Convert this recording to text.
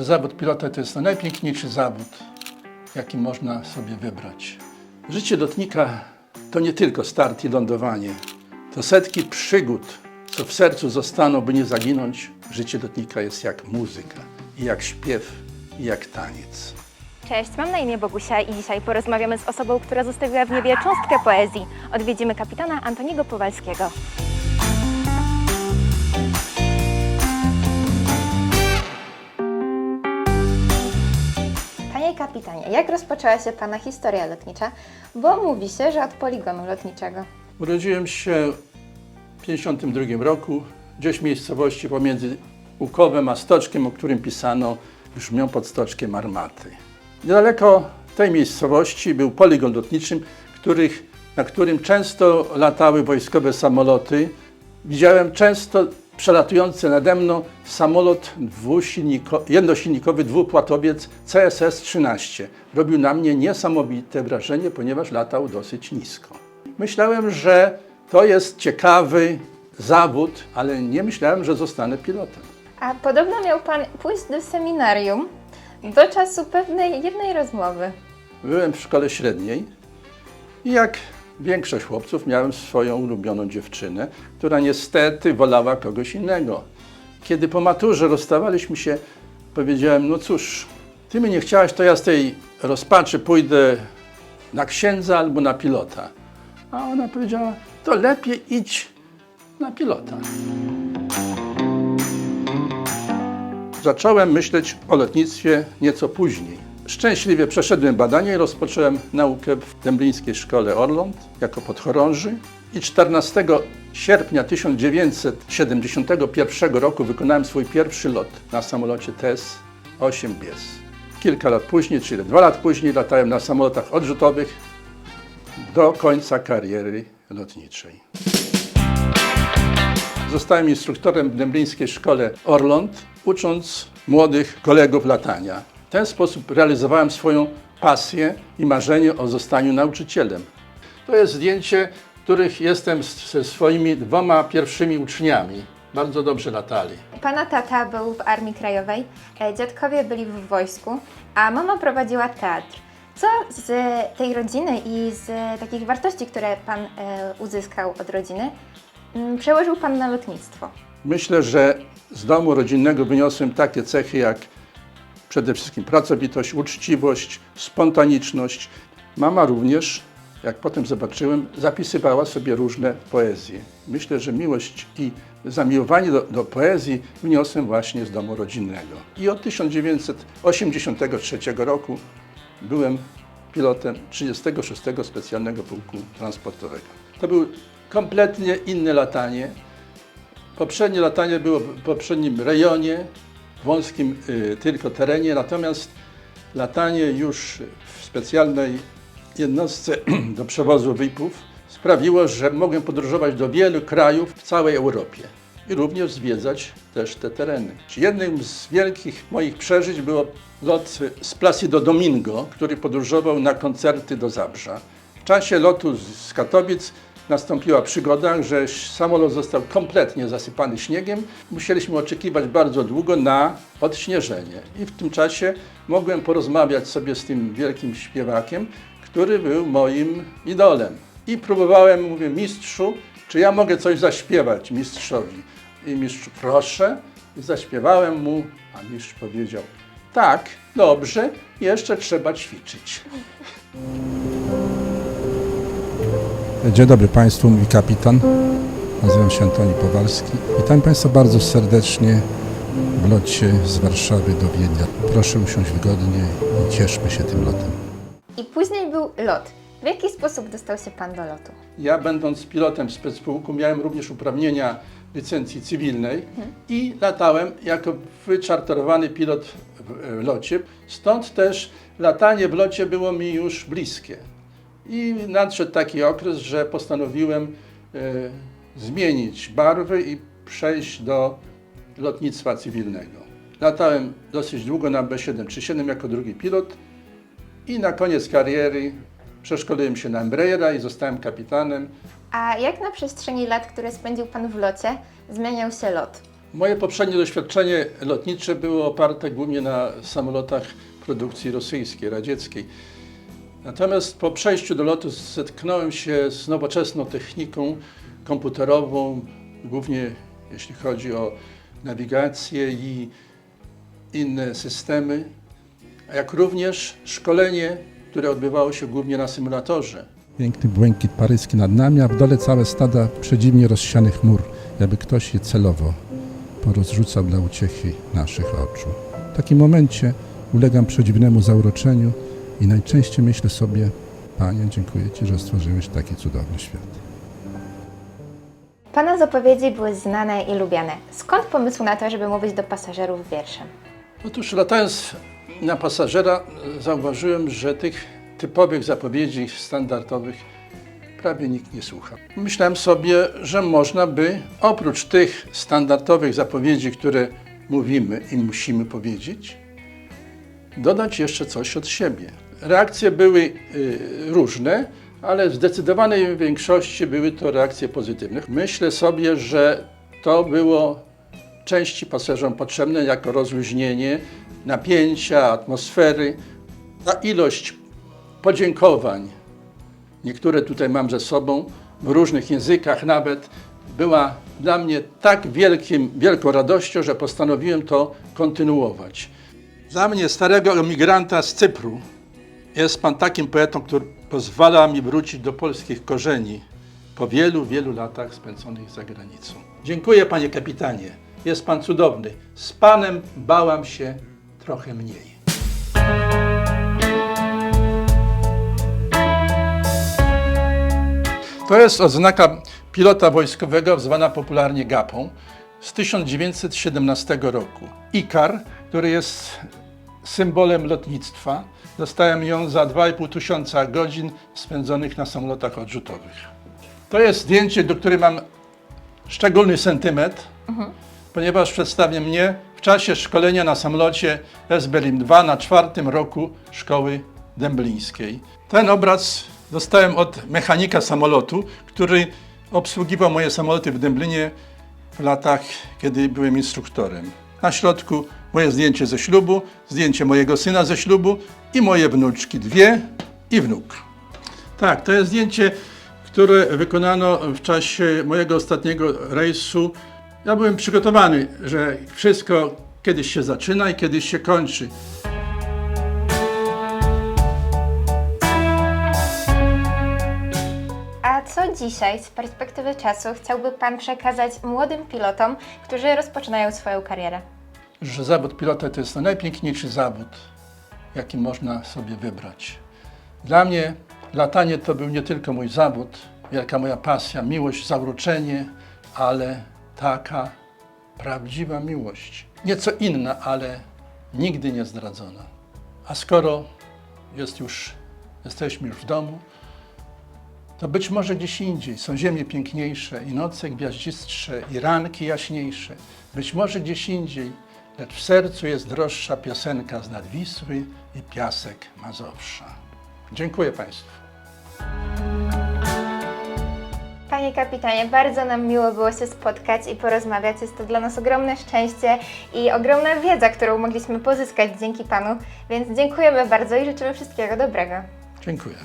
Zawód pilota to jest najpiękniejszy zawód, jaki można sobie wybrać. Życie lotnika to nie tylko start i lądowanie. To setki przygód, co w sercu zostaną, by nie zaginąć. Życie lotnika jest jak muzyka, i jak śpiew, i jak taniec. Cześć, mam na imię Bogusia i dzisiaj porozmawiamy z osobą, która zostawiła w niebie cząstkę poezji. Odwiedzimy kapitana Antoniego Powalskiego. Panie kapitanie, jak rozpoczęła się Pana historia lotnicza? Bo mówi się, że od poligonu lotniczego. Urodziłem się w 1952 roku, gdzieś w miejscowości pomiędzy Łukowem a Stoczkiem, o którym pisano brzmią pod Stoczkiem armaty. Niedaleko tej miejscowości był poligon lotniczy, na którym często latały wojskowe samoloty. Widziałem często przelatujący nade mną samolot jednosilnikowy dwupłatowiec CSS-13. Robił na mnie niesamowite wrażenie, ponieważ latał dosyć nisko. Myślałem, że to jest ciekawy zawód, ale nie myślałem, że zostanę pilotem. A podobno miał Pan pójść do seminarium do czasu pewnej jednej rozmowy. Byłem w szkole średniej i jak większość chłopców miałem swoją ulubioną dziewczynę, która niestety wolała kogoś innego. Kiedy po maturze rozstawaliśmy się, powiedziałem, no cóż, ty mnie nie chciałaś, to ja z tej rozpaczy pójdę na księdza albo na pilota. A ona powiedziała, to lepiej idź na pilota. Zacząłem myśleć o lotnictwie nieco później. Szczęśliwie przeszedłem badania i rozpocząłem naukę w Dęblińskiej Szkole Orląt jako podchorąży i 14 sierpnia 1971 roku wykonałem swój pierwszy lot na samolocie TS-8 Bies. Kilka lat później, czyli 2 lat później latałem na samolotach odrzutowych do końca kariery lotniczej. Zostałem instruktorem w Dęblińskiej Szkole Orląt, ucząc młodych kolegów latania. W ten sposób realizowałem swoją pasję i marzenie o zostaniu nauczycielem. To jest zdjęcie, w których jestem ze swoimi 2 pierwszymi uczniami. Bardzo dobrze latali. Pana tata był w Armii Krajowej, dziadkowie byli w wojsku, a mama prowadziła teatr. Co z tej rodziny i z takich wartości, które Pan uzyskał od rodziny, przełożył Pan na lotnictwo? Myślę, że z domu rodzinnego wyniosłem takie cechy jak przede wszystkim pracowitość, uczciwość, spontaniczność. Mama również, jak potem zobaczyłem, zapisywała sobie różne poezje. Myślę, że miłość i zamiłowanie do poezji wyniosłem właśnie z domu rodzinnego. I od 1983 roku byłem pilotem 36 Specjalnego Pułku Transportowego. To było kompletnie inne latanie. Poprzednie latanie było w poprzednim rejonie, wąskim tylko terenie, natomiast latanie już w specjalnej jednostce do przewozu VIP-ów sprawiło, że mogłem podróżować do wielu krajów w całej Europie i również zwiedzać też te tereny. Jednym z wielkich moich przeżyć było lot z Placido Domingo, który podróżował na koncerty do Zabrza. W czasie lotu z Katowic nastąpiła przygoda, że samolot został kompletnie zasypany śniegiem. Musieliśmy oczekiwać bardzo długo na odśnieżenie. I w tym czasie mogłem porozmawiać sobie z tym wielkim śpiewakiem, który był moim idolem. I próbowałem, mówię, mistrzu, czy ja mogę coś zaśpiewać mistrzowi? I mistrz, proszę. I zaśpiewałem mu, a mistrz powiedział, tak, dobrze, jeszcze trzeba ćwiczyć. Dzień dobry Państwu, mówi kapitan. Nazywam się Antoni Powalski. Witam Państwa bardzo serdecznie w locie z Warszawy do Wiednia. Proszę usiąść wygodnie i cieszmy się tym lotem. I później był lot. W jaki sposób dostał się Pan do lotu? Ja, będąc pilotem specpułku, miałem również uprawnienia licencji cywilnej i latałem jako wyczarterowany pilot w locie. Stąd też latanie w locie było mi już bliskie. I nadszedł taki okres, że postanowiłem zmienić barwy i przejść do lotnictwa cywilnego. Latałem dosyć długo na B737 jako drugi pilot i na koniec kariery przeszkoliłem się na Embraera i zostałem kapitanem. A jak na przestrzeni lat, które spędził Pan w locie, zmieniał się lot? Moje poprzednie doświadczenie lotnicze było oparte głównie na samolotach produkcji rosyjskiej, radzieckiej. Natomiast po przejściu do lotu zetknąłem się z nowoczesną techniką komputerową, głównie jeśli chodzi o nawigację i inne systemy, jak również szkolenie, które odbywało się głównie na symulatorze. Piękny błękit paryski nad nami, a w dole całe stada przedziwnie rozsianych chmur, jakby ktoś je celowo porozrzucał dla uciechy naszych oczu. W takim momencie ulegam przedziwnemu zauroczeniu i najczęściej myślę sobie: Panie, dziękuję Ci, że stworzyłeś taki cudowny świat. Pana zapowiedzi były znane i lubiane. Skąd pomysł na to, żeby mówić do pasażerów wierszem? Otóż latając na pasażera zauważyłem, że tych typowych zapowiedzi standardowych prawie nikt nie słucha. Myślałem sobie, że można by oprócz tych standardowych zapowiedzi, które mówimy i musimy powiedzieć, dodać jeszcze coś od siebie. Reakcje były różne, ale w zdecydowanej większości były to reakcje pozytywne. Myślę sobie, że to było części pasażerom potrzebne jako rozluźnienie napięcia, atmosfery. Ta ilość podziękowań, niektóre tutaj mam ze sobą, w różnych językach nawet, była dla mnie tak wielką radością, że postanowiłem to kontynuować. Dla mnie, starego emigranta z Cypru, jest Pan takim poetą, który pozwala mi wrócić do polskich korzeni po wielu, wielu latach spędzonych za granicą. Dziękuję, Panie kapitanie. Jest Pan cudowny. Z Panem bałam się trochę mniej. To jest odznaka pilota wojskowego, zwana popularnie gapą, z 1917 roku. Ikar, który jest symbolem lotnictwa. Dostałem ją za 2500 godzin spędzonych na samolotach odrzutowych. To jest zdjęcie, do którego mam szczególny sentyment, ponieważ przedstawia mnie w czasie szkolenia na samolocie SBLIM II na 4. roku szkoły dęblińskiej. Ten obraz dostałem od mechanika samolotu, który obsługiwał moje samoloty w Dęblinie w latach, kiedy byłem instruktorem. Na środku moje zdjęcie ze ślubu, zdjęcie mojego syna ze ślubu i moje wnuczki, 2 i wnuk. Tak, to jest zdjęcie, które wykonano w czasie mojego ostatniego rejsu. Ja byłem przygotowany, że wszystko kiedyś się zaczyna i kiedyś się kończy. A co dzisiaj z perspektywy czasu chciałby Pan przekazać młodym pilotom, którzy rozpoczynają swoją karierę? Że zawód pilota to jest najpiękniejszy zawód, jaki można sobie wybrać. Dla mnie latanie to był nie tylko mój zawód, wielka moja pasja, miłość, zauroczenie, ale taka prawdziwa miłość. Nieco inna, ale nigdy nie zdradzona. A skoro jesteśmy już w domu, to być może gdzieś indziej są ziemie piękniejsze i noce gwiaździstsze i ranki jaśniejsze. Być może gdzieś indziej, lecz w sercu jest droższa piosenka z nad Wisły i piasek Mazowsza. Dziękuję Państwu. Panie kapitanie, bardzo nam miło było się spotkać i porozmawiać. Jest to dla nas ogromne szczęście i ogromna wiedza, którą mogliśmy pozyskać dzięki Panu. Więc dziękujemy bardzo i życzymy wszystkiego dobrego. Dziękuję.